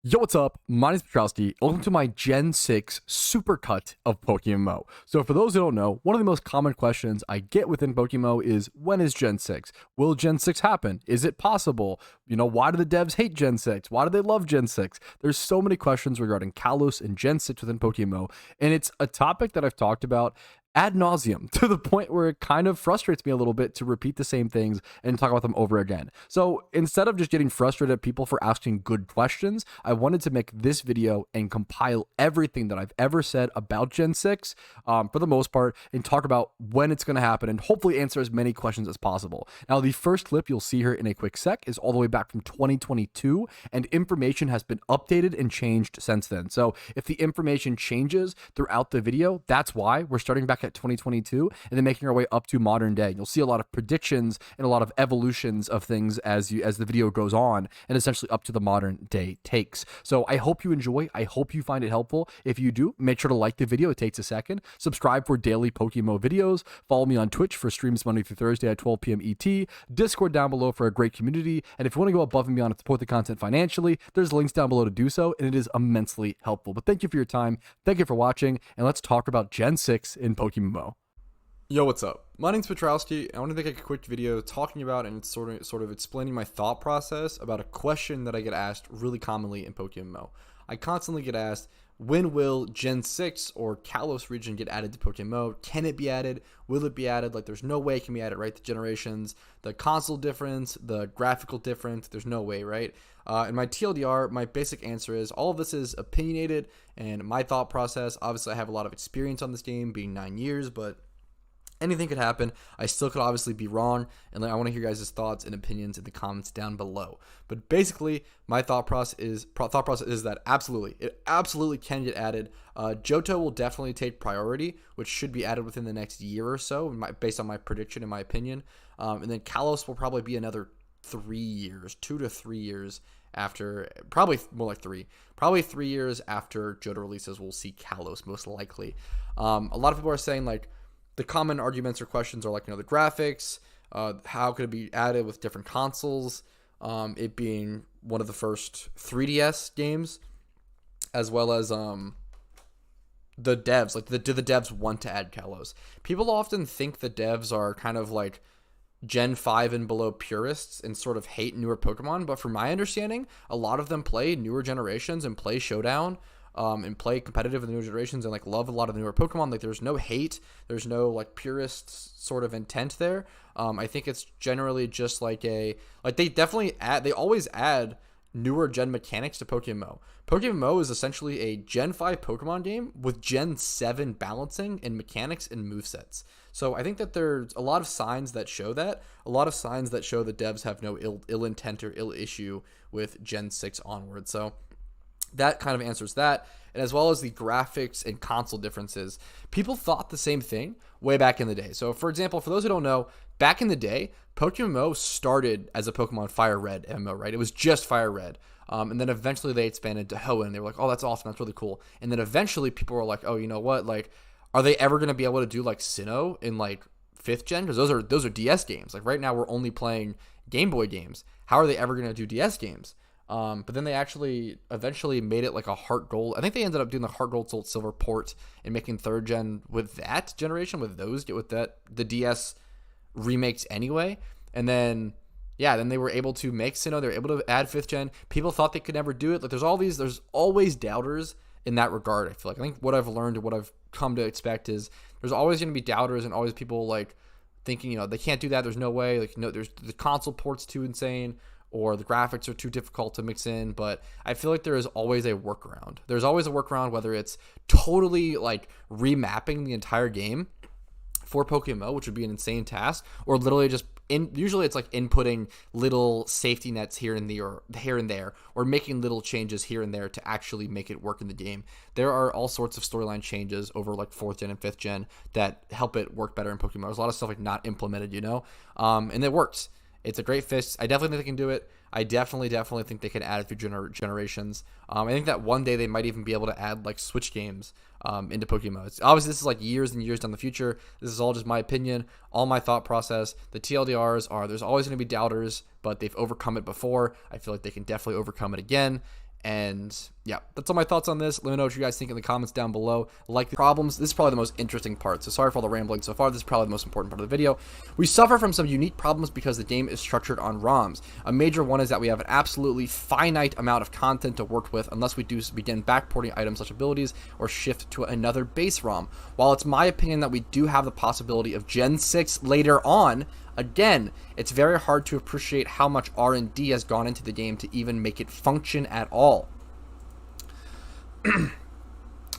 Yo, what's up? My name is Patrouski. Welcome to my Gen 6 supercut of PokeMMO. So for those who don't know, one of the most common questions I get within PokeMMO is, when is Gen 6? Will Gen 6 happen? Is it possible? Why do the devs hate Gen 6? Why do they love Gen 6? There's so many questions regarding Kalos and Gen 6 within PokeMMO, and it's a topic that I've talked about ad nauseum to the point where it kind of frustrates me a little bit to repeat the same things and talk about them over again. So instead of just getting frustrated at people for asking good questions, I wanted to make this video and compile everything that I've ever said about Gen 6 for the most part and talk about when it's going to happen and hopefully answer as many questions as possible. Now, the first clip you'll see here in a quick sec is all the way back from 2022, and information has been updated and changed since then. So if the information changes throughout the video, that's why we're starting back at 2022 and then making our way up to modern day. You'll see a lot of predictions and a lot of evolutions of things as the video goes on and essentially up to the modern day takes. So I hope you enjoy. I hope you find it helpful. If you do, make sure to like the video. It takes a second. Subscribe for daily PokeMMO videos. Follow me on Twitch for streams Monday through Thursday at 12 p.m. ET. Discord down below for a great community. And if you want to go above and beyond and support the content financially, there's links down below to do so, and it is immensely helpful. But thank you for your time. Thank you for watching, and let's talk about Gen 6 in PokeMMO. Yo, what's up? My name's Patrouski. I want to make a quick video talking about and sort of explaining my thought process about a question that I get asked really commonly in PokeMMO. I constantly get asked, when will Gen 6 or Kalos region get added to PokeMMO? Can it be added? Will it be added? Like, there's no way it can be added, right? The generations, the console difference, the graphical difference, there's no way, right? And my TLDR, my basic answer is all of this is opinionated and my thought process. Obviously, I have a lot of experience on this game, being 9 years, but anything could happen. I still could obviously be wrong, and I want to hear your guys' thoughts and opinions in the comments down below. But basically, my thought process is that it absolutely can get added. Johto will definitely take priority, which should be added within the next year or so, based on my prediction, in my opinion. And then Kalos will probably be another 3 years, 2 to 3 years after, probably more like 3. Probably 3 years after Johto releases, we'll see Kalos most likely. A lot of people are saying, like, the common arguments or questions are like, the graphics, how could it be added with different consoles, it being one of the first 3DS games, as well as the devs. Like, do the devs want to add Kalos? People often think the devs are kind of like Gen 5 and below purists and sort of hate newer Pokemon, but from my understanding, a lot of them play newer generations and play Showdown, and play competitive in the newer generations and like love a lot of the newer Pokemon. Like, there's no hate, there's no like purist sort of intent there. I think it's generally just like they always add newer gen mechanics to PokeMMO. PokeMMO is essentially a Gen 5 Pokemon game with Gen 7 balancing and mechanics and movesets. So I think that there's a lot of signs that show that. A lot of signs that show the devs have no ill intent or ill issue with Gen 6 onward. So that kind of answers that, and as well as the graphics and console differences. People thought the same thing way back in the day. So, for example, for those who don't know, back in the day, PokeMMO started as a Pokemon Fire Red MMO, right? It was just Fire Red. And then eventually they expanded to Hoenn, and they were like, oh, that's awesome, that's really cool. And then eventually people were like, oh, you know what? Like, are they ever going to be able to do, like, Sinnoh in, like, 5th gen? Because those are DS games. Like, right now we're only playing Game Boy games. How are they ever going to do DS games? But then they actually eventually made it like a Heart Gold. I think they ended up doing the Heart Gold Soul Silver port and making 3rd gen with that generation, with the DS remakes anyway. And then, yeah, then they were able to make Sinnoh. They were able to add 5th gen. People thought they could never do it. Like, there's always doubters in that regard. I feel like, I think what I've learned and what I've come to expect is there's always going to be doubters and always people like thinking, they can't do that. There's no way. Like, no, there's the console port's too insane, or the graphics are too difficult to mix in. But I feel like there is always a workaround. There's always a workaround, whether it's totally like remapping the entire game for PokeMMO, which would be an insane task, or literally just usually it's like inputting little safety nets here and there, or making little changes here and there to actually make it work in the game. There are all sorts of storyline changes over like 4th gen and 5th gen that help it work better in PokeMMO. There's a lot of stuff like not implemented, and it works. It's a great fist. I definitely think they can do it. I definitely think they can add it through generations. I think that one day they might even be able to add like Switch games into PokeMMO. Obviously, this is like years and years down the future. This is all just my opinion, all my thought process. The TLDRs are there's always going to be doubters, but they've overcome it before. I feel like they can definitely overcome it again. And yeah, that's all my thoughts on this. Let me know what you guys think in the comments down below. Like the problems, this is probably the most interesting part. So sorry for all the rambling so far. This is probably the most important part of the video. We suffer from some unique problems because the game is structured on ROMs. A major one is that we have an absolutely finite amount of content to work with unless we do begin backporting items/abilities or shift to another base ROM. While it's my opinion that we do have the possibility of Gen 6 later on, again, it's very hard to appreciate how much R&D has gone into the game to even make it function at all.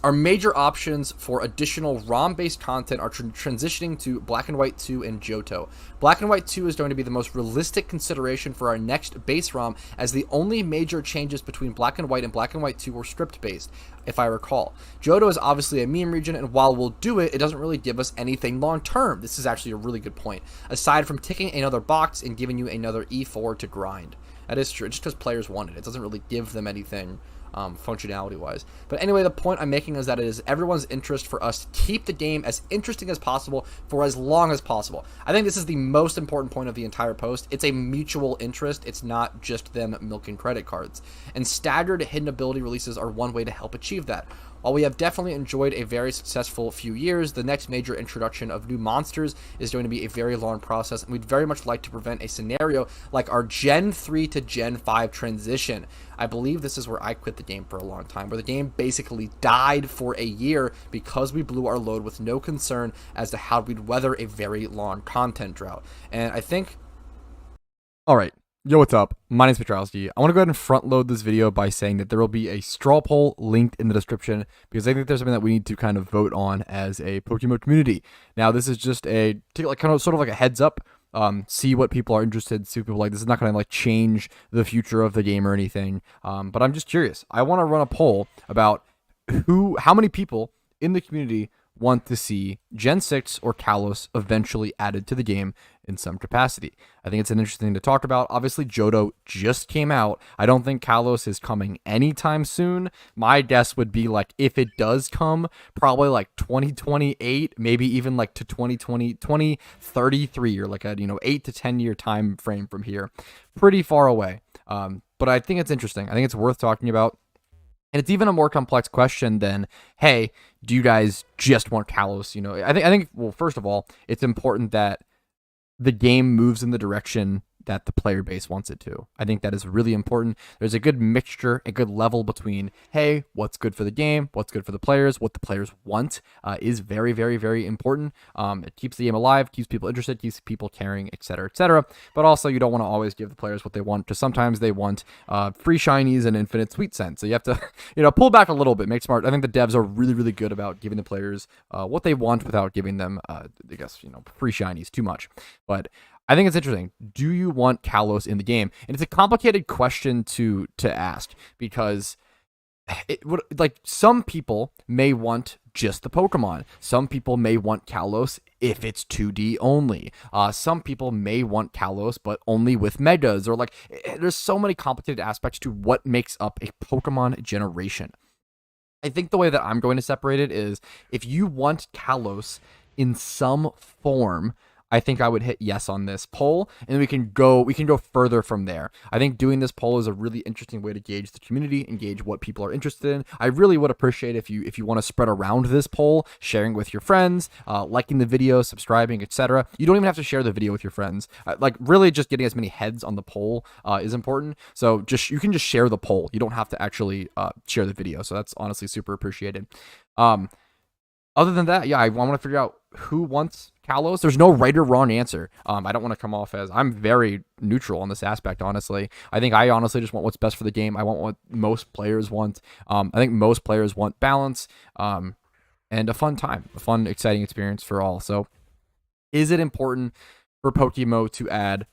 Our major options for additional ROM-based content are transitioning to Black and White 2 and Johto. Black and White 2 is going to be the most realistic consideration for our next base ROM, as the only major changes between Black and White 2 were script-based, if I recall. Johto is obviously a meme region, and while we'll do it, it doesn't really give us anything long-term. This is actually a really good point, aside from ticking another box and giving you another E4 to grind. That is true, just because players want it. It doesn't really give them anything functionality wise. But anyway, the point I'm making is that it is everyone's interest for us to keep the game as interesting as possible for as long as possible. I think this is the most important point of the entire post. It's a mutual interest. It's not just them milking credit cards. And staggered hidden ability releases are one way to help achieve that. While we have definitely enjoyed a very successful few years, the next major introduction of new monsters is going to be a very long process, and we'd very much like to prevent a scenario like our Gen 3 to Gen 5 transition. I believe this is where I quit the game for a long time, where the game basically died for a year because we blew our load with no concern as to how we'd weather a very long content drought. And I think... Alright. Yo, what's up? My name's Patrouski. I want to go ahead and front load this video by saying that there will be a straw poll linked in the description, because I think there's something that we need to kind of vote on as a PokeMMO community. Now, this is just a sort of like a heads up. See what people are interested, see what people like. This is not going to like change the future of the game or anything. But I'm just curious. I want to run a poll about how many people in the community want to see Gen 6 or Kalos eventually added to the game in some capacity. I think it's an interesting thing to talk about. Obviously, Johto just came out. I don't think Kalos is coming anytime soon. My guess would be like, if it does come, probably like 2028, maybe even like to 2033, or like a 8 to 10 year time frame from here. Pretty far away. But I think it's interesting. I think it's worth talking about. And it's even a more complex question than, hey, do you guys just want Kalos? I think, well, first of all, it's important that the game moves in the direction that the player base wants it to. I think that is really important. There's a good mixture, a good level between, hey, what's good for the game, what's good for the players, what the players want is very, very, very important. It keeps the game alive, keeps people interested, keeps people caring, etc., etc. But also, you don't want to always give the players what they want, because sometimes they want free shinies and infinite sweet scent. So you have to, pull back a little bit, make smart. I think the devs are really, really good about giving the players what they want without giving them, free shinies too much. But I think it's interesting. Do you want Kalos in the game? And it's a complicated question to ask, because it would, some people may want just the Pokemon. Some people may want Kalos if it's 2D only. Some people may want Kalos but only with Megas, or there's so many complicated aspects to what makes up a Pokemon generation. I think the way that I'm going to separate it is, if you want Kalos in some form, I think I would hit yes on this poll, and we can go further from there. I think doing this poll is a really interesting way to gauge the community and gauge what people are interested in. I really would appreciate if you want to spread around this poll, sharing with your friends, liking the video, subscribing, etc. You don't even have to share the video with your friends. Really just getting as many heads on the poll is important. So you can just share the poll. You don't have to actually share the video. So that's honestly super appreciated. Other than that, yeah, I want to figure out who wants Kalos. There's no right or wrong answer. I don't want to come off as, I'm very neutral on this aspect, honestly. I think I honestly just want what's best for the game. I want what most players want. I think most players want balance and a fun time, a fun, exciting experience for all. So is it important for PokeMMO to add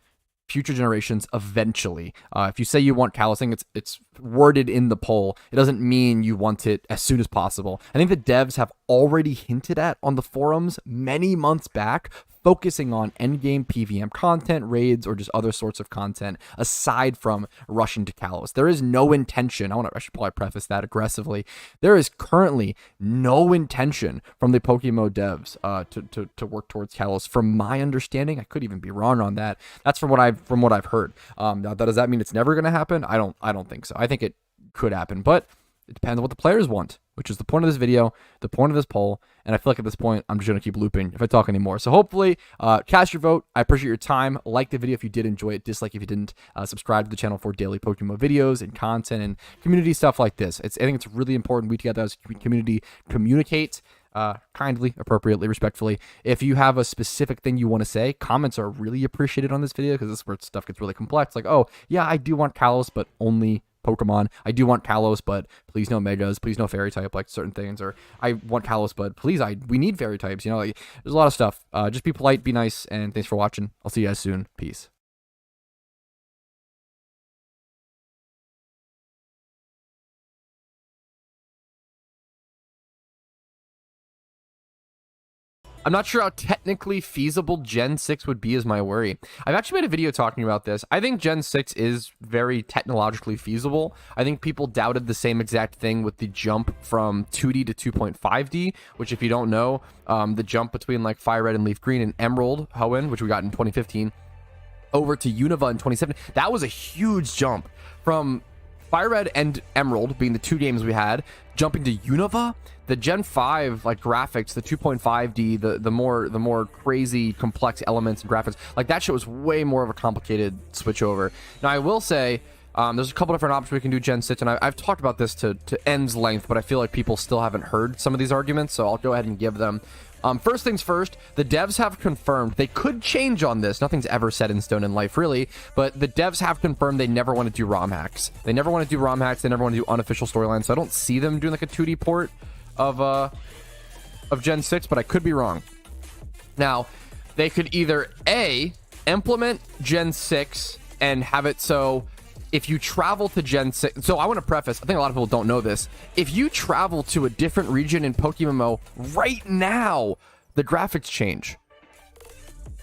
future generations eventually? If you say you want Kalos, I think it's worded in the poll. It doesn't mean you want it as soon as possible. I think the devs have already hinted at on the forums many months back, focusing on endgame PVM content, raids, or just other sorts of content aside from rushing to Kalos. There is no intention, I should probably preface that aggressively, there is currently no intention from the PokeMMO devs to work towards Kalos. From my understanding, I could even be wrong on that. That's from what I've heard. Does that mean it's never going to happen? I don't think so. I think it could happen, but it depends on what the players want, which is the point of this video, the point of this poll. And I feel like at this point, I'm just going to keep looping if I talk anymore. So hopefully, cast your vote. I appreciate your time. Like the video if you did enjoy it. Dislike if you didn't. Subscribe to the channel for daily PokeMMO videos and content and community stuff like this. I think it's really important we together as a community communicate kindly, appropriately, respectfully. If you have a specific thing you want to say, comments are really appreciated on this video because this is where stuff gets really complex. Like, oh, yeah, I do want Kalos, but only Pokemon. I do want Kalos, but please no Megas, please no Fairy type, like certain things. Or I want Kalos, but please, we need Fairy types. You know, like there's a lot of stuff. Just be polite, be nice, and thanks for watching. I'll see you guys soon. Peace. I'm not sure how technically feasible Gen 6 would be is my worry. I've actually made a video talking about this. I think Gen 6 is very technologically feasible. I think people doubted the same exact thing with the jump from 2D to 2.5D, which if you don't know, the jump between like Fire Red and Leaf Green and Emerald Hoenn, which we got in 2015, over to Unova in 2017, that was a huge jump from Fire Red and Emerald being the two games we had, jumping to Unova. The Gen 5 like graphics, the 2.5D, the more crazy complex elements and graphics, like that shit was way more of a complicated switch over. Now I will say there's a couple different options we can do Gen 6, and I've talked about this to end's length, but I feel like people still haven't heard some of these arguments, so I'll go ahead and give them. First things first, the devs have confirmed they could change on this. Nothing's ever set in stone in life, really, but the devs have confirmed they never want to do ROM hacks. They never want to do ROM hacks. They never want to do unofficial storylines, so I don't see them doing like a 2D port of Gen 6, but I could be wrong. Now, they could either A, implement Gen 6 and have it so if you travel to Gen 6, so I want to preface, I think a lot of people don't know this. If you travel to a different region in PokeMMO right now, the graphics change.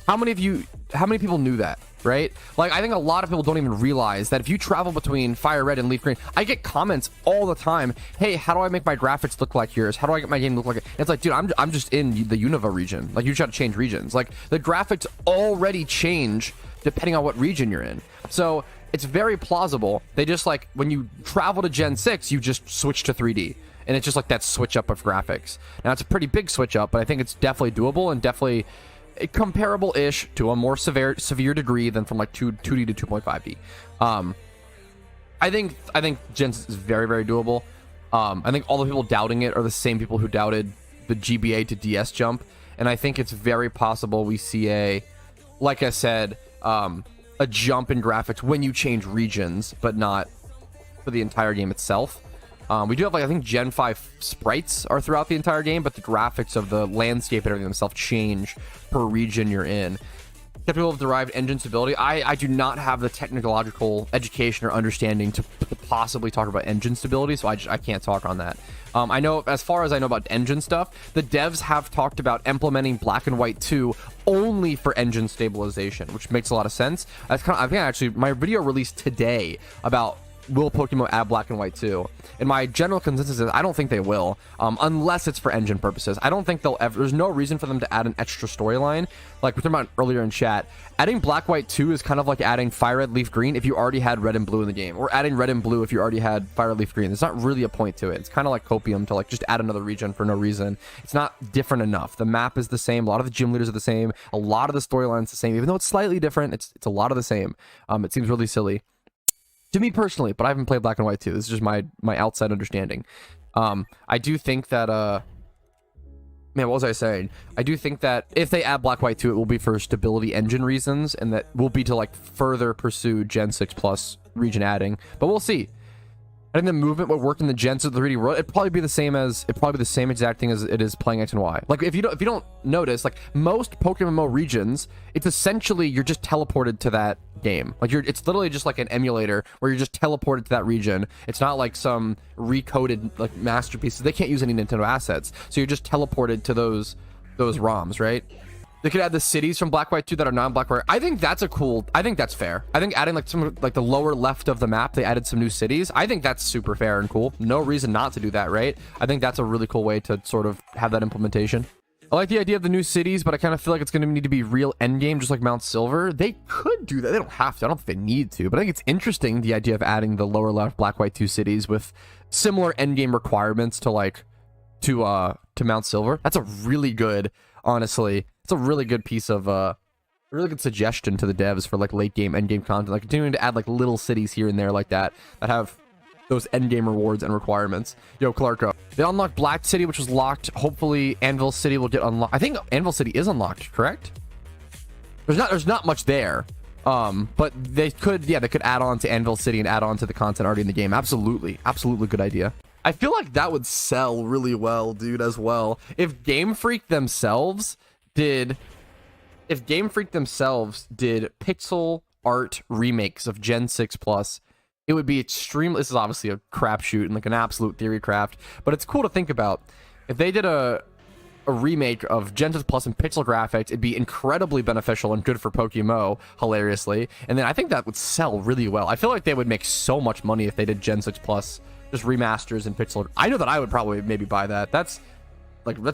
How many people knew that, right? Like, I think a lot of people don't even realize that if you travel between Fire Red and Leaf Green, I get comments all the time, hey, how do I make my graphics look like yours? How do I get my game to look like it? And it's like, dude, I'm just in the Unova region. Like, you just got to change regions. Like, the graphics already change depending on what region you're in. So it's very plausible. They just, like, when you travel to Gen 6, you just switch to 3D. And it's just like that switch up of graphics. Now, it's a pretty big switch up, but I think it's definitely doable and definitely comparable-ish to a more severe degree than from like 2D to 2.5D. I think Gen 6 is very, very doable. I think all the people doubting it are the same people who doubted the GBA to DS jump, and I think it's very possible we see a, like I said, a jump in graphics when you change regions, but not for the entire game itself. We do have, like, I think Gen 5 sprites are throughout the entire game, but the graphics of the landscape and everything themselves change per region you're in. People have derived engine stability. I do not have the technological education or understanding to possibly talk about engine stability, so I can't talk on that. I know, as far as I know about engine stuff, the devs have talked about implementing Black and White 2 only for engine stabilization, which makes a lot of sense. That's kind of, I think actually my video released today about will Pokemon add Black and White 2? And my general consensus is I don't think they will, unless it's for engine purposes. I don't think they'll ever, there's no reason for them to add an extra storyline. Like we were talking about earlier in chat, adding Black White 2 is kind of like adding Fire Red Leaf Green if you already had Red and Blue in the game, or adding Red and Blue if you already had Fire Red Leaf Green. There's not really a point to it. It's kind of like Copium to like just add another region for no reason. It's not different enough. The map is the same. A lot of the gym leaders are the same. A lot of the storylines the same, even though it's slightly different. It's a lot of the same. It seems really silly to me personally, but I haven't played Black and White 2. This is just my outside understanding. I do think that man, what was I saying? I do think that if they add Black White 2, it will be for stability engine reasons, and that will be to like further pursue Gen 6 plus region adding. But we'll see. I think the movement would work in the Gen 6 3D world. It'd probably be the same exact thing as it is playing X and Y. Like if you don't notice, like most PokeMMO regions, it's essentially you're just teleported to that game. Like it's literally just like an emulator where you're just teleported to that region. It's not like some recoded like masterpieces. They can't use any Nintendo assets, so you're just teleported to those ROMs, right? They could add the cities from Black White 2 that are non-Black White. I think that's I think that's fair. I think adding like some like the lower left of the map, they added some new cities. I think that's super fair and cool. No reason not to do that, right? I think that's a really cool way to sort of have that implementation. I like the idea of the new cities, but I kind of feel like it's going to need to be real endgame, just like Mount Silver. They could do that. They don't have to. I don't think they need to, but I think it's interesting, the idea of adding the lower left black white 2 cities with similar endgame requirements to like to Mount Silver. That's a really good, honestly, it's a really good piece of really good suggestion to the devs for like late game, end game content, like continuing to add like little cities here and there like that have those end game rewards and requirements. Yo, Clarko. They unlocked Black City, which was locked. Hopefully, Anvil City will get unlocked. I think Anvil City is unlocked, correct? There's not much there. But they could add on to Anvil City and add on to the content already in the game. Absolutely. Absolutely good idea. I feel like that would sell really well, dude, as well. If Game Freak themselves did pixel art remakes of Gen 6 Plus, it would be extremely, this is obviously a crapshoot and like an absolute theory craft, but it's cool to think about. If they did a remake of Gen 6 Plus and pixel graphics, it'd be incredibly beneficial and good for PokeMMO, hilariously. And then I think that would sell really well. I feel like they would make so much money if they did Gen 6 Plus, just remasters and pixel. I know that I would probably maybe buy that. That's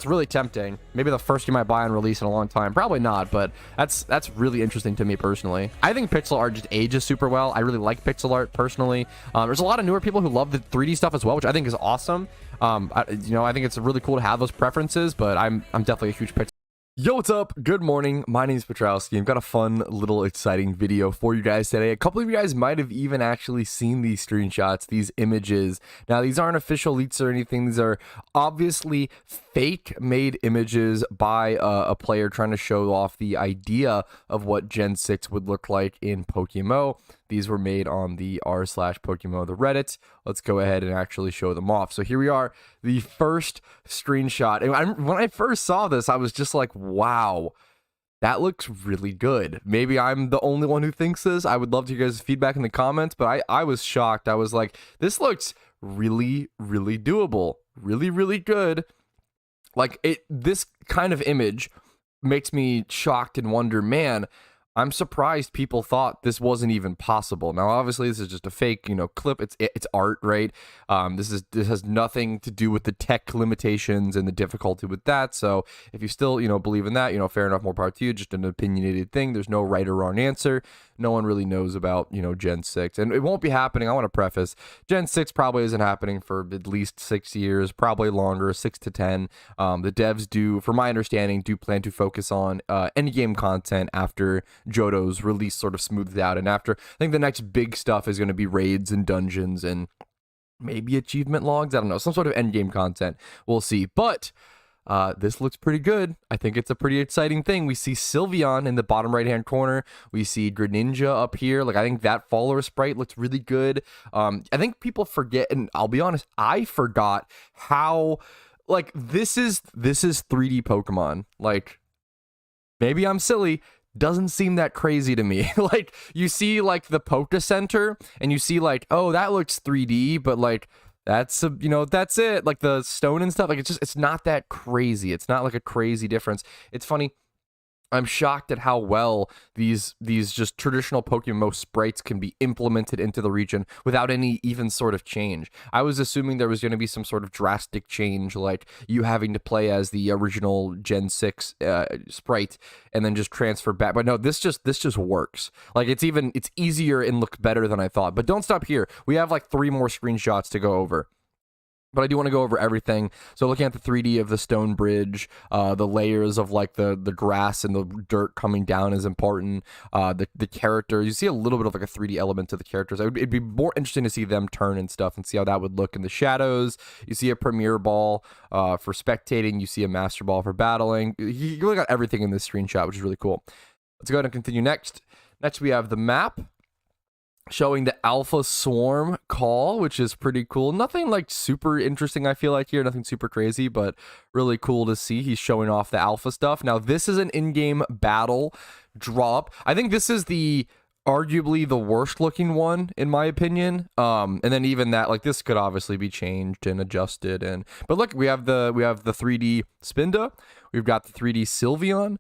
really tempting. Maybe the first game I buy on release in a long time. Probably not, but that's really interesting to me personally. I think pixel art just ages super well. I really like pixel art personally. There's a lot of newer people who love the 3D stuff as well, which I think is awesome. I think it's really cool to have those preferences, but I'm definitely a huge pixel. Yo, what's up? Good morning. My name is Patrouski. I've got a fun little exciting video for you guys today. A couple of you guys might have even actually seen these screenshots, these images. Now, these aren't official leaks or anything. These are obviously fake made images by a player trying to show off the idea of what Gen 6 would look like in PokeMMO. These were made on the r/PokeMMO, the Reddit. Let's go ahead and actually show them off. So here we are, the first screenshot. And when I first saw this, I was just like, wow, that looks really good. Maybe I'm the only one who thinks this. I would love to hear guys' feedback in the comments, but I was shocked. I was like, this looks really, really doable. Really, really good. Like, this kind of image makes me shocked and wonder, man, I'm surprised people thought this wasn't even possible. Now, obviously, this is just a fake, clip. It's art, right? This has nothing to do with the tech limitations and the difficulty with that. So if you still, believe in that, fair enough, more power to you. Just an opinionated thing. There's no right or wrong answer. No one really knows about, Gen 6. And it won't be happening. I want to preface, Gen 6 probably isn't happening for at least 6 years, probably longer, 6 to 10. The devs do, from my understanding, do plan to focus on endgame content after Johto's release sort of smoothed out, and after, I think the next big stuff is going to be raids and dungeons and maybe achievement logs. I don't know, some sort of endgame content. We'll see. But this looks pretty good. I think it's a pretty exciting thing. We see Sylveon in the bottom right hand corner. We see Greninja up here. Like, I think that follower sprite looks really good. I think people forget, and I'll be honest, I forgot how, like, this is 3D Pokemon. Like, maybe I'm silly, doesn't seem that crazy to me. Like, you see like the Poke Center and you see like, oh, that looks 3D, but like that's that's it. Like the stone and stuff, like it's not that crazy. It's not like a crazy difference. It's funny, I'm shocked at how well these just traditional PokeMMO sprites can be implemented into the region without any even sort of change. I was assuming there was going to be some sort of drastic change, like you having to play as the original Gen 6 sprite and then just transfer back. But no, this just works. Like, it's easier and looked better than I thought. But don't stop here. We have like 3 more screenshots to go over. But I do want to go over everything. So looking at the 3D of the stone bridge, the layers of like the grass and the dirt coming down is important. The characters, you see a little bit of like a 3D element to the characters. It'd be more interesting to see them turn and stuff and see how that would look in the shadows. You see a Premier Ball for spectating. You see a Master Ball for battling. You really got everything in this screenshot, which is really cool. Let's go ahead and continue next. Next, we have the map showing the Alpha Swarm call, which is pretty cool. Nothing like super interesting, I feel like, here. Nothing super crazy, but really cool to see. He's showing off the Alpha stuff. Now, this is an in-game battle drop. I think this is arguably the worst looking one, in my opinion. And then even that, like, this could obviously be changed and adjusted. But look, we have the 3D Spinda. We've got the 3D Sylveon.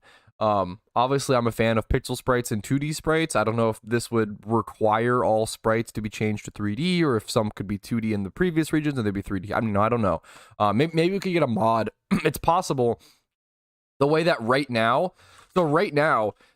Obviously, I'm a fan of pixel sprites and 2D sprites. I don't know if this would require all sprites to be changed to 3D, or if some could be 2D in the previous regions and they'd be 3D. I mean, I don't know. Maybe we could get a mod. It's possible the way that right now,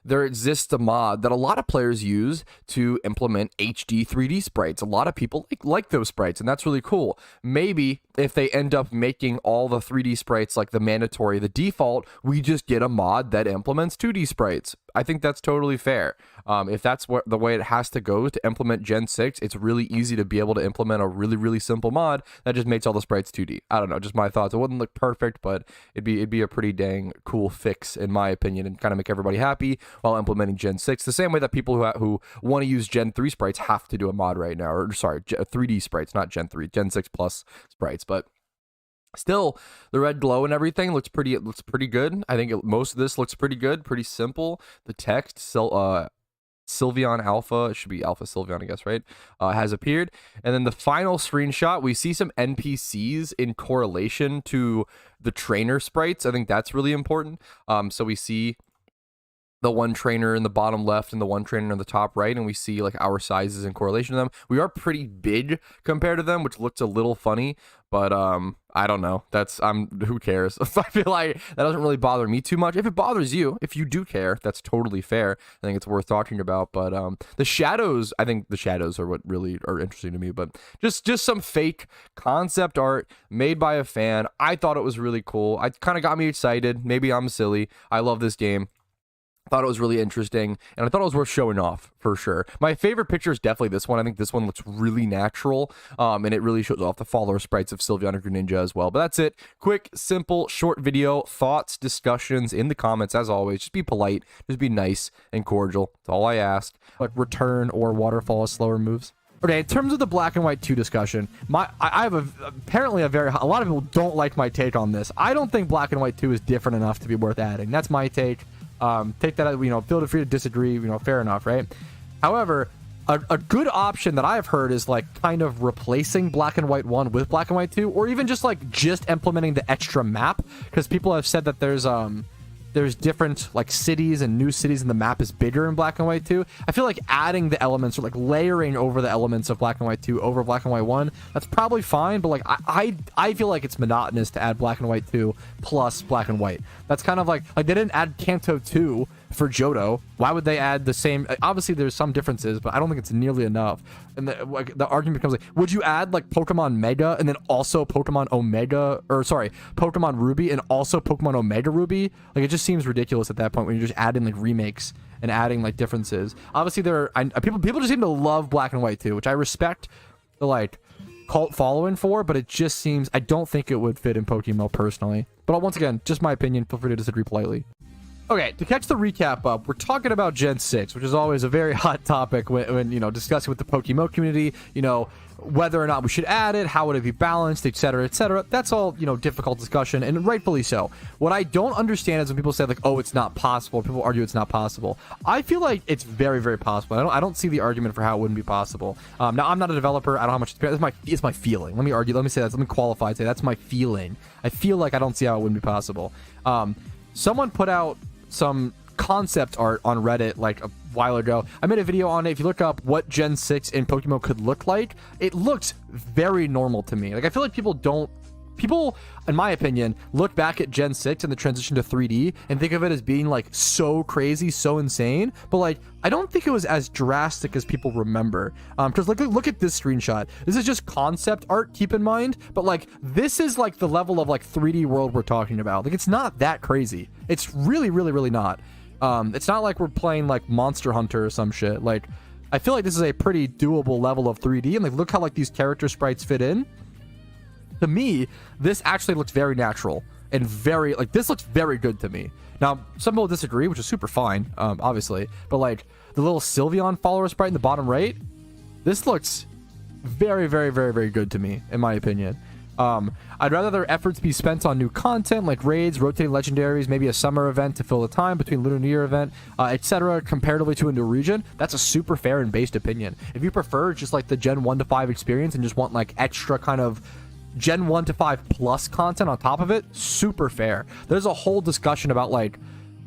there exists a mod that a lot of players use to implement HD 3D sprites. A lot of people like those sprites, and that's really cool. Maybe if they end up making all the 3D sprites like the mandatory, the default, we just get a mod that implements 2D sprites. I think that's totally fair. If that's the way it has to go to implement Gen 6, it's really easy to be able to implement a really, really simple mod that just makes all the sprites 2D. I don't know, just my thoughts. It wouldn't look perfect, but it'd be a pretty dang cool fix, in my opinion, and kind of make everybody happy while implementing Gen 6. The same way that people who want to use Gen 3 sprites have to do a mod right now, or sorry, 3D sprites, not Gen 3, Gen 6 plus sprites, but still, the red glow and everything looks pretty good. I think most of this looks pretty good, pretty simple. The text, Sylveon Alpha, it should be Alpha Sylveon, I guess, right? Has appeared. And then the final screenshot, we see some NPCs in correlation to the trainer sprites. I think that's really important. So we see the one trainer in the bottom left and the one trainer in the top right, and we see like our sizes in correlation to them. We are pretty big compared to them, which looks a little funny, but I don't know. Who cares? I feel like that doesn't really bother me too much. If it bothers you, if you do care, that's totally fair. I think it's worth talking about. But the shadows, I think the shadows are what really are interesting to me. But just some fake concept art made by a fan. I thought it was really cool. It kind of got me excited. Maybe I'm silly. I love this game. Thought it was really interesting, and I thought it was worth showing off for sure. My favorite picture is definitely this one. I think this one looks really natural, and it really shows off the follower sprites of Sylveon and Greninja as well. But that's it. Quick, simple, short video. Thoughts, discussions in the comments, as always. Just be polite. Just be nice and cordial. That's all I ask. Like return or waterfall as slower moves. Okay, in terms of the Black and White 2 discussion, I have apparently a lot of people don't like my take on this. I don't think Black and White 2 is different enough to be worth adding. That's my take. Take that, feel free to disagree, fair enough, right? However, a good option that I've heard is like kind of replacing Black and White 1 with Black and White 2, or even just implementing the extra map, because people have said that there's different like cities and new cities, and the map is bigger in Black and White 2. I feel like adding the elements, or like layering over the elements of Black and White 2 over Black and White 1, that's probably fine, but like I feel like it's monotonous to add Black and White 2 plus Black and White. That's kind of like they didn't add Kanto 2 for Johto. Why would they add the same? Obviously there's some differences, but I don't think it's nearly enough. And the argument becomes like, would you add like Pokemon Mega and then also Pokemon Omega, or sorry, Pokemon Ruby and also Pokemon Omega Ruby? Like, it just seems ridiculous at that point when you're just adding like remakes and adding like differences. Obviously people just seem to love Black and White too, which I respect the like cult following for, but it just seems, I don't think it would fit in PokeMMO personally. But once again, just my opinion, feel free to disagree politely. Okay, to catch the recap up, we're talking about Gen 6, which is always a very hot topic when discussing with the PokeMMO community, whether or not we should add it, how would it be balanced, etc., etc. That's all, difficult discussion, and rightfully so. What I don't understand is when people say, like, oh, it's not possible, people argue it's not possible. I feel like it's very, very possible. I don't see the argument for how it wouldn't be possible. Now, I'm not a developer. I don't know how much experience. It's my feeling. Let me say that. Let me qualify and say that's my feeling. I feel like I don't see how it wouldn't be possible. Someone put out some concept art on Reddit like a while ago. I made a video on it. If you look up what Gen 6 in PokeMMO could look like, it looks very normal to me. Like, I feel like people, in my opinion, look back at Gen 6 and the transition to 3D and think of it as being like so crazy, so insane, but like I don't think it was as drastic as people remember. Because look at this screenshot. This is just concept art, keep in mind, but like this is like the level of like 3D world we're talking about. Like, it's not that crazy. It's really, really, really not. It's not like we're playing like Monster Hunter or some shit. Like, I feel like this is a pretty doable level of 3D, and like look how like these character sprites fit in. To me, this actually looks very natural and very, like, this looks very good to me. Now, some people disagree, which is super fine, obviously, but like the little Sylveon follower sprite in the bottom right, this looks very, very, very, very good to me, in my opinion. I'd rather their efforts be spent on new content like raids, rotating legendaries, maybe a summer event to fill the time between Lunar New Year event, etc., comparatively to a new region. That's a super fair and based opinion. If you prefer just like the Gen 1 to 5 experience and just want like extra kind of Gen 1 to 5 plus content on top of it, super fair. There's a whole discussion about like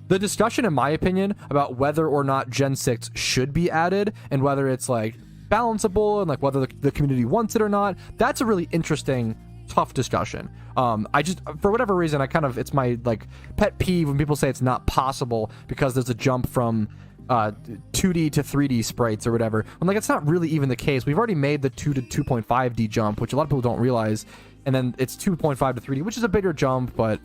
the discussion, in my opinion, about whether or not Gen 6 should be added and whether it's like balanceable and like whether the community wants it or not. That's a really interesting tough discussion. I just, for whatever reason, it's my like pet peeve when people say it's not possible because there's a jump from 2D to 3D sprites or whatever. I'm like, it's not really even the case. We've already made the 2 to 2.5D jump, which a lot of people don't realize, and then it's 2.5 to 3D, which is a bigger jump. But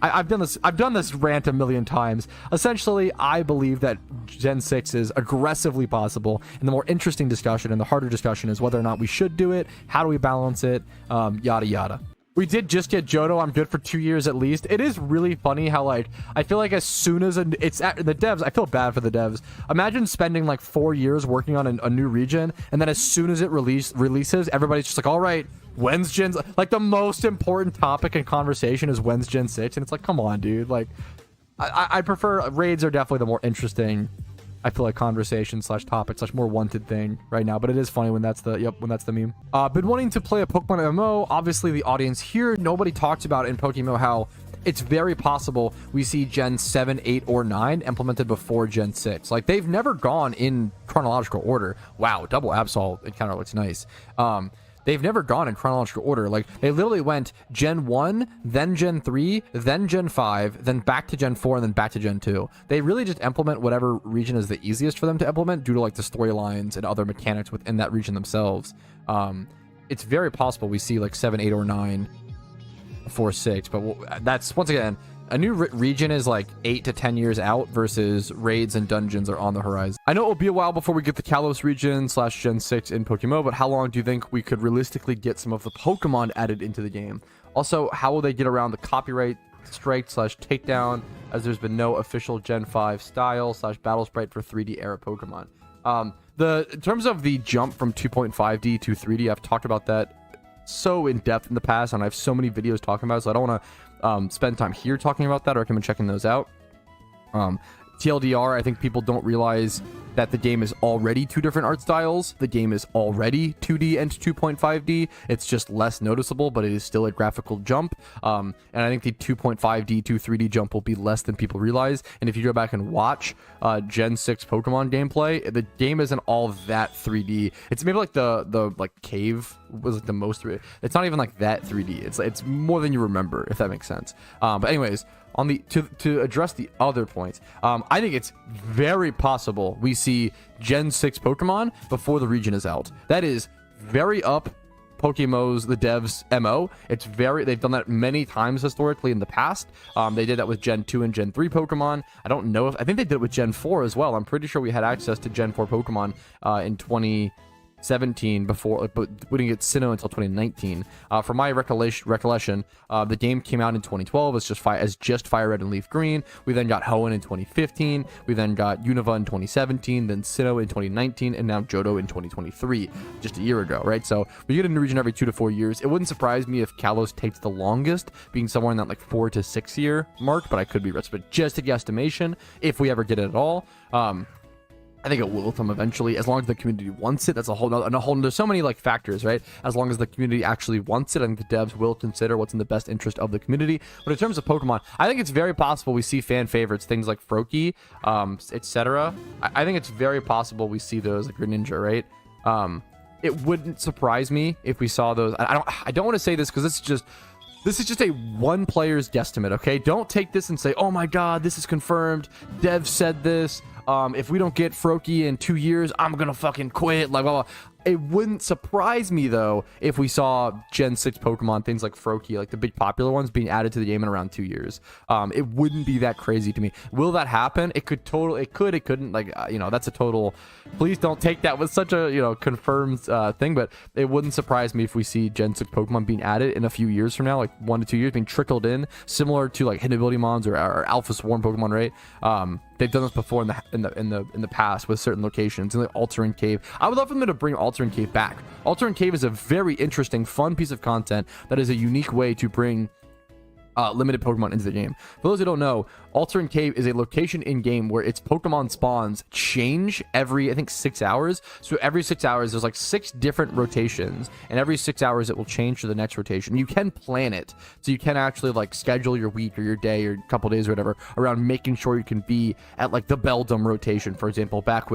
I've done this rant a million times. Essentially, I believe that Gen 6 is aggressively possible, and the more interesting discussion and the harder discussion is whether or not we should do it, how do we balance it, yada yada. We did just get Johto. I'm good for 2 years at least. It is really funny how, like, I feel like as soon as it's at the devs, I feel bad for the devs. Imagine spending like 4 years working on a new region, and then as soon as it releases, everybody's just like, all right, when's Gen... Like, the most important topic in conversation is when's Gen 6, and it's like, come on, dude. Like, I prefer... Raids are definitely the more interesting, I feel like, conversation / topic / more wanted thing right now, but it is funny when that's the meme. Been wanting to play a Pokemon MMO. Obviously, the audience here, nobody talks about in PokeMMO how it's very possible we see Gen 7, 8, or 9 implemented before Gen 6. Like, they've never gone in chronological order. Wow, double Absol encounter looks nice. They've never gone in chronological order. Like, they literally went Gen 1, then Gen 3, then Gen 5, then back to Gen 4, and then back to Gen 2. They really just implement whatever region is the easiest for them to implement due to, like, the storylines and other mechanics within that region themselves. It's very possible we see, like, 7, 8, or 9 before 6, but that's, once again, a new region is like 8 to 10 years out versus raids and dungeons are on the horizon. I know it will be a while before we get the Kalos region / Gen 6 in PokeMMO, but how long do you think we could realistically get some of the Pokemon added into the game? Also, how will they get around the copyright strike / takedown, as there's been no official Gen 5 style / battle sprite for 3D era Pokemon? In terms of the jump from 2.5D to 3D, I've talked about that so in depth in the past, and I have so many videos talking about it, so I don't want to spend time here talking about that. I recommend checking those out. TLDR, I think people don't realize that the game is already 2 different art styles. The game is already 2D and 2.5D. It's just less noticeable, but it is still a graphical jump. And I think the 2.5D to 3D jump will be less than people realize. And if you go back and watch Gen 6 Pokemon gameplay, the game isn't all that 3D. It's maybe like the like cave was like the most 3D. It's not even like that 3D. It's more than you remember, if that makes sense. But anyways, on the to address the other points, I think it's very possible we see Gen 6 Pokemon before the region is out. That is very up PokeMMO's, the devs' MO. They've done that many times historically in the past. They did that with Gen 2 and Gen 3 Pokemon. I think they did it with Gen 4 as well. I'm pretty sure we had access to Gen 4 Pokemon in 2017 before, but we didn't get Sinnoh until 2019. From my recollection, the game came out in 2012 as just Fire Red and Leaf Green. We then got Hoenn in 2015. We then got Unova in 2017, then Sinnoh in 2019, and now Johto in 2023, just a year ago, right? So we get a new region every 2 to 4 years. It wouldn't surprise me if Kalos takes the longest, being somewhere in that like 4 to 6 year mark, but I could be wrong. But just a guesstimation, if we ever get it at all. I think it will come eventually, as long as the community wants it. That's a whole there's so many like factors, right? As long as the community actually wants it, I think the devs will consider what's in the best interest of the community. But in terms of Pokemon, I think it's very possible we see fan favorites, things like Froakie, etc. I think it's very possible we see those, like Greninja, right? It wouldn't surprise me if we saw those. I don't want to say this because this is just a one player's guesstimate, okay? Don't take this and say, oh my god, this is confirmed, dev said this. If we don't get Froakie in 2 years, I'm gonna fucking quit, like blah, blah. It wouldn't surprise me though if we saw Gen 6 Pokemon, things like Froakie, like the big popular ones, being added to the game in around 2 years. It wouldn't be that crazy to me. Will that happen? It could totally, it couldn't, like, that's a total, please don't take that with such a, confirmed thing, but it wouldn't surprise me if we see Gen 6 Pokemon being added in a few years from now, like 1 to 2 years, being trickled in, similar to like Hidden Ability Mons or Alpha Swarm Pokemon, right? They've done this before in the past with certain locations, in the Altering Cave. I would love for them to bring Altering Cave back. Altering Cave is a very interesting, fun piece of content that is a unique way to bring limited Pokemon into the game. For those who don't know, Altering Cave is a location in game where its Pokemon spawns change every, I think, 6 hours. So every 6 hours, there's like 6 different rotations, and every 6 hours it will change to the next rotation. You can plan it, so you can actually like schedule your week or your day or a couple days or whatever around making sure you can be at like the Beldum rotation, for example. Back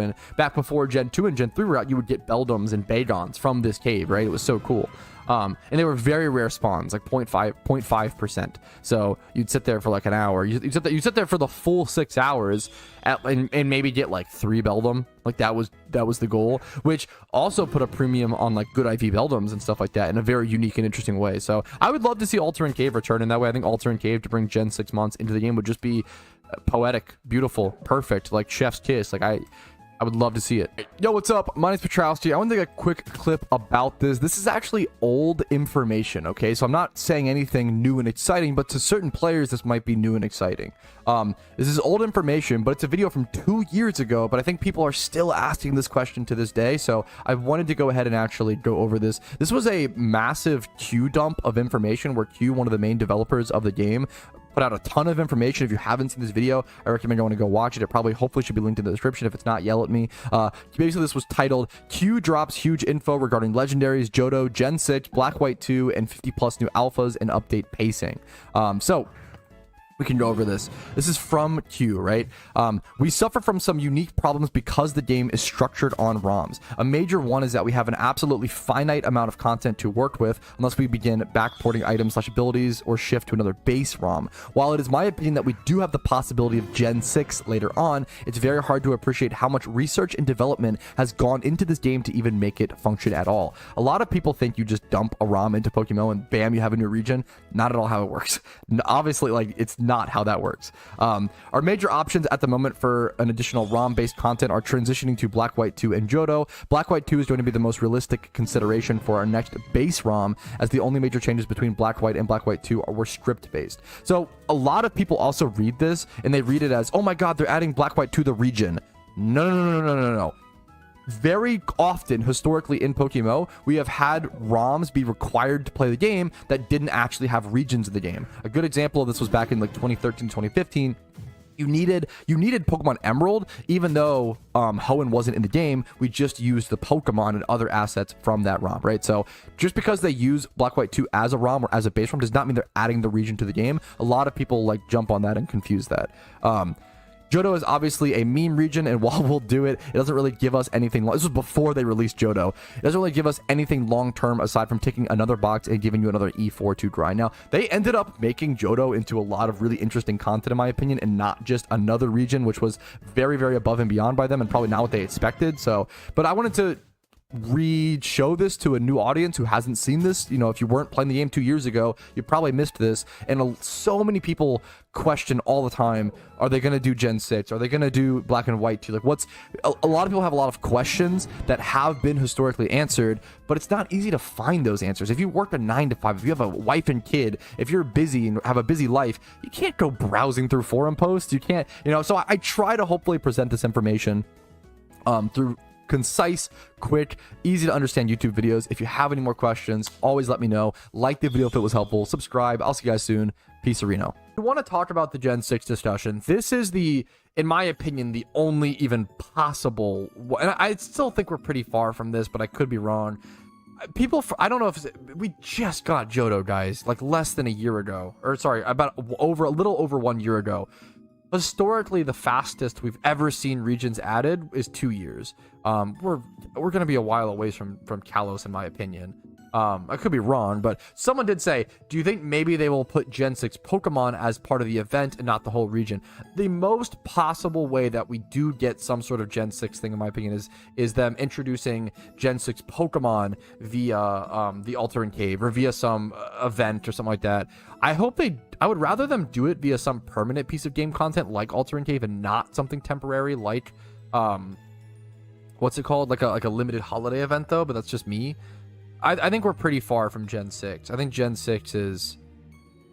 before Gen 2 and Gen 3 were out, you would get Beldums and Bagons from this cave, right? It was so cool. And they were very rare spawns, like 0.5%. So you'd sit there for like an hour. You'd sit there for the full 6 hours and maybe get like 3 Beldum. Like that was the goal, which also put a premium on like good IV Beldums and stuff like that in a very unique and interesting way. So I would love to see Altar and Cave return in that way. I think Altar and Cave to bring Gen 6 months into the game would just be poetic, beautiful, perfect, like chef's kiss. Like I would love to see it. Yo, what's up? My name's Patrouski. I want to take a quick clip about this. This is actually old information, okay? So I'm not saying anything new and exciting, but to certain players, this might be new and exciting. This is old information, but it's a video from 2 years ago, but I think people are still asking this question to this day, so I wanted to go ahead and actually go over this. This was a massive Q dump of information where Q, one of the main developers of the game, put out a ton of information. If you haven't seen this video, I recommend going to go watch it. It hopefully should be linked in the description. If it's not, yell at me. Basically, this was titled Q drops huge info regarding legendaries, Johto, Gen 6, Black White 2, and 50 plus new alphas and update pacing. So we can go over this. This is from Q, right? We suffer from some unique problems because the game is structured on ROMs. A major one is that we have an absolutely finite amount of content to work with unless we begin backporting items / abilities or shift to another base ROM. While it is my opinion that we do have the possibility of Gen 6 later on, it's very hard to appreciate how much research and development has gone into this game to even make it function at all. A lot of people think you just dump a ROM into PokeMMO and bam, you have a new region. Not at all how it works. Obviously, like, it's not how that works. Our major options at the moment for an additional ROM-based content are transitioning to Black White 2 and Johto. Black White 2 is going to be the most realistic consideration for our next base ROM, as the only major changes between Black White and Black White 2 were script-based. So a lot of people also read this, and they read it as, oh my god, they're adding Black White to the region. No. Very often, historically in PokeMMO, we have had ROMs be required to play the game that didn't actually have regions in the game. A good example of this was back in like 2013, 2015. You needed Pokemon Emerald, even though Hoenn wasn't in the game. We just used the Pokemon and other assets from that ROM, right? So just because they use Black White 2 as a ROM or as a base ROM does not mean they're adding the region to the game. A lot of people like jump on that and confuse that. Johto is obviously a meme region, and while we'll do it, it doesn't really give us anything. This was before they released Johto. It doesn't really give us anything long-term aside from ticking another box and giving you another E4 to grind. Now, they ended up making Johto into a lot of really interesting content, in my opinion, and not just another region, which was very, very above and beyond by them, and probably not what they expected. So, but I wanted to show this to a new audience who hasn't seen this. You know, if you weren't playing the game 2 years ago, you probably missed this. And so many people question all the time, are they going to do Gen 6? Are they going to do Black and White 2? Like, a lot of people have a lot of questions that have been historically answered, but it's not easy to find those answers. If you work a 9 to 5, if you have a wife and kid, if you're busy and have a busy life, you can't go browsing through forum posts. You can't, so I try to hopefully present this information through concise, quick, easy to understand YouTube videos. If you have any more questions, always let me know. Like the video if it was helpful. Subscribe. I'll see you guys soon. Peace, Reno. We want to talk about the Gen 6 discussion. This is in my opinion, the only even possible, and I still think we're pretty far from this, but I could be wrong. I don't know if we just got Johto, guys, like less than a year ago, or sorry, a little over 1 year ago. Historically, the fastest we've ever seen regions added is 2 years. We're going to be a while away from Kalos, in my opinion. I could be wrong, but someone did say, do you think maybe they will put Gen 6 Pokemon as part of the event and not the whole region? The most possible way that we do get some sort of Gen 6 thing, in my opinion, is them introducing Gen 6 Pokemon via the Altar and Cave or via some event or something like that. I would rather them do it via some permanent piece of game content like Altar and Cave and not something temporary like what's it called, like a limited holiday event, though. But that's just me. I think we're pretty far from Gen 6. I think Gen 6 is,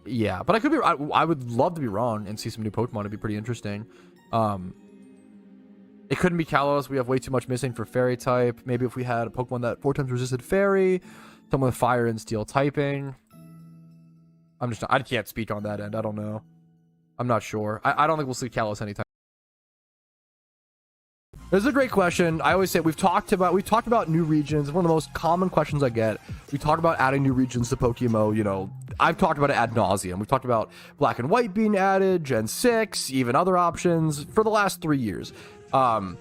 yeah, but I could be. I would love to be wrong and see some new Pokemon. It'd be pretty interesting. It couldn't be Kalos. We have way too much missing for Fairy type. Maybe if we had a Pokemon that 4 times resisted Fairy, someone with Fire and Steel typing. I can't speak on that end. I don't know. I'm not sure. I don't think we'll see Kalos anytime. This is a great question. I always say we've talked about new regions. It's one of the most common questions I get. We talk about adding new regions to PokeMMO. I've talked about it ad nauseum. We've talked about Black and White being added, Gen 6, even other options for the last 3 years. I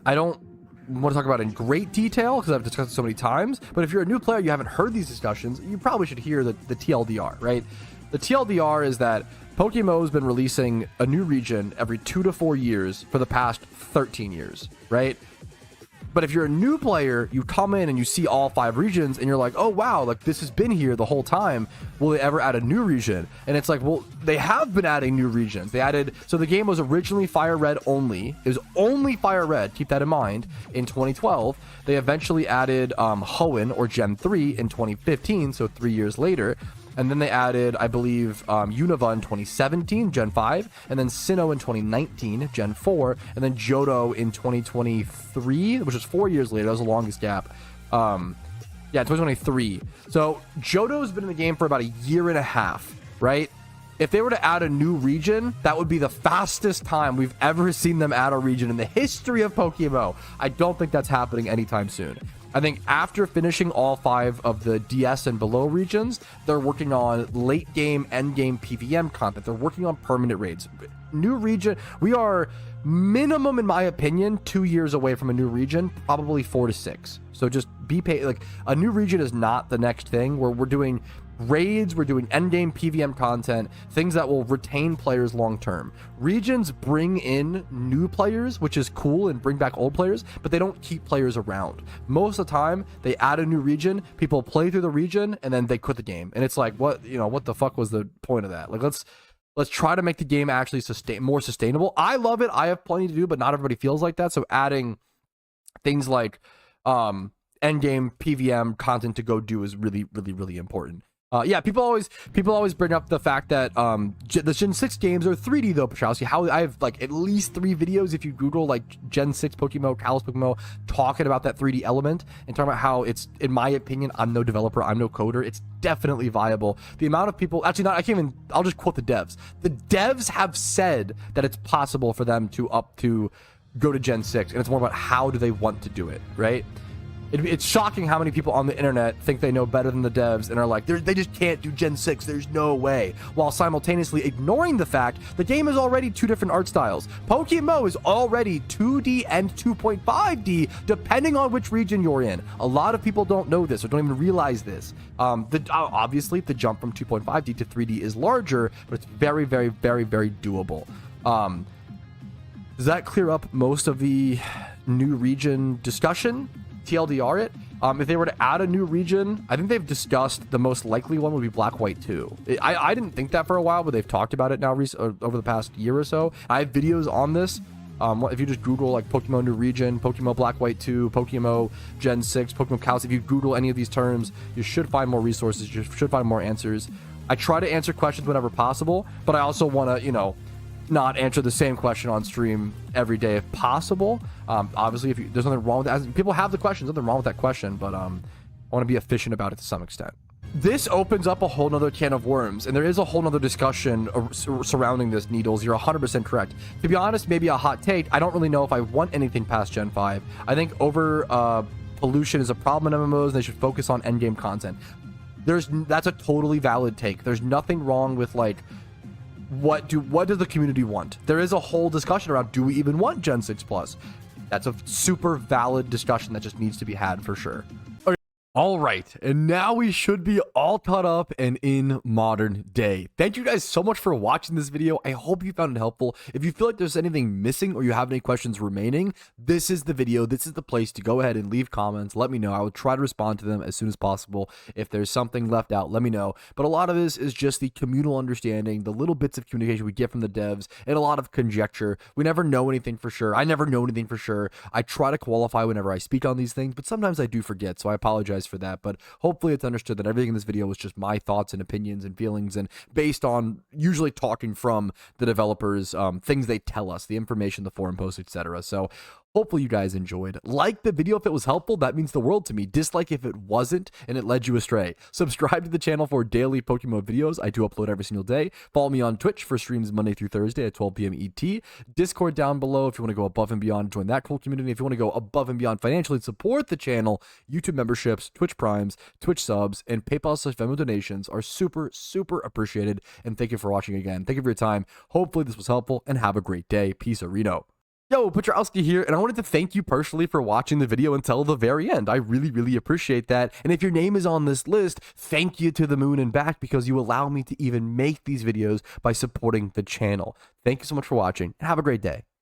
don't want to talk about in great detail because I've discussed it so many times. But if you're a new player, you haven't heard these discussions, you probably should hear the TLDR, right? The TLDR is that PokeMMO has been releasing a new region every 2 to 4 years for the past 13 years, right? But if you're a new player, you come in and you see all 5 regions and you're like, oh wow, like this has been here the whole time. Will they ever add a new region? And it's like, well, they have been adding new regions. They added, so the game was originally Fire Red only. It was only Fire Red, keep that in mind, in 2012. They eventually added Hoenn, or Gen 3, in 2015, so 3 years later. And then they added, I believe, Unova in 2017, Gen 5, and then Sinnoh in 2019, Gen 4, and then Johto in 2023, which is 4 years later. That was the longest gap. Yeah, 2023. So Johto's been in the game for about a year and a half, right? If they were to add a new region, that would be the fastest time we've ever seen them add a region in the history of PokeMMO. I don't think that's happening anytime soon. I think after finishing all 5 of the DS and below regions, they're working on late game, end game PVM content. They're working on permanent raids. New region, we are minimum, in my opinion, 2 years away from a new region, probably 4 to 6. So just be paid. Like, a new region is not the next thing where we're doing raids, we're doing endgame PVM content, things that will retain players long term. Regions bring in new players, which is cool, and bring back old players, but they don't keep players around. Most of the time, they add a new region, people play through the region, and then they quit the game. And it's like, what the fuck was the point of that? Like, let's try to make the game actually more sustainable. I love it. I have plenty to do, but not everybody feels like that. So adding things like endgame PVM content to go do is really, really, really important. Yeah, people always bring up the fact that the Gen 6 games are 3D though, Patrouski. How I have like at least 3 videos if you Google like Gen 6 PokeMMO, Kalos PokeMMO, talking about that 3D element and talking about how it's, in my opinion, I'm no developer, I'm no coder, it's definitely viable. The amount of people, actually not, I can't even, I'll just quote the devs. The devs have said that it's possible for them to go to Gen 6, and it's more about how do they want to do it, right? It's shocking how many people on the internet think they know better than the devs and are like, they just can't do Gen 6, there's no way, while simultaneously ignoring the fact the game is already 2 different art styles. PokeMMO is already 2D and 2.5D, depending on which region you're in. A lot of people don't know this or don't even realize this. Obviously, the jump from 2.5D to 3D is larger, but it's very, very, very, very doable. Does that clear up most of the new region discussion? TLDR it. If they were to add a new region, I think they've discussed the most likely one would be Black White 2. I didn't think that for a while, but they've talked about it now over the past year or so. I have videos on this. If you just Google like PokeMMO new region, PokeMMO Black White 2, PokeMMO Gen 6, PokeMMO Kalos, if you Google any of these terms, you should find more resources, you should find more answers. I try to answer questions whenever possible, but I also want to, not answer the same question on stream every day if possible. Obviously, there's nothing wrong with that. People have the questions, nothing wrong with that question, but I want to be efficient about it to some extent. This opens up a whole nother can of worms, and there is a whole nother discussion surrounding this, Needles. You're 100% correct. To be honest, maybe a hot take, I don't really know if I want anything past Gen 5. I think pollution is a problem in MMOs, and they should focus on endgame content. That's a totally valid take. There's nothing wrong with like, what does the community want? There is a whole discussion around, do we even want Gen 6 Plus? That's a super valid discussion that just needs to be had for sure. All right, and now we should be all caught up and in modern day. Thank you guys so much for watching this video. I hope you found it helpful. If you feel like there's anything missing or you have any questions remaining, this is the video. This is the place to go ahead and leave comments. Let me know. I will try to respond to them as soon as possible. If there's something left out, let me know. But a lot of this is just the communal understanding, the little bits of communication we get from the devs, and a lot of conjecture. We never know anything for sure. I never know anything for sure. I try to qualify whenever I speak on these things, but sometimes I do forget, so I apologize for that. But hopefully it's understood that everything in this video was just my thoughts and opinions and feelings, and based on usually talking from the developers, things they tell us, the information, the forum posts, etc. So hopefully you guys enjoyed. Like the video if it was helpful. That means the world to me. Dislike if it wasn't and it led you astray. Subscribe to the channel for daily PokeMMO videos. I do upload every single day. Follow me on Twitch for streams Monday through Thursday at 12 p.m. ET. Discord down below if you want to go above and beyond, join that cool community. If you want to go above and beyond financially, support the channel. YouTube memberships, Twitch Primes, Twitch subs, and PayPal/Venmo donations are super, super appreciated. And thank you for watching again. Thank you for your time. Hopefully this was helpful, and have a great day. Peace, Reno. Yo, Patrouski here, and I wanted to thank you personally for watching the video until the very end. I really, really appreciate that. And if your name is on this list, thank you to the moon and back, because you allow me to even make these videos by supporting the channel. Thank you so much for watching, and have a great day.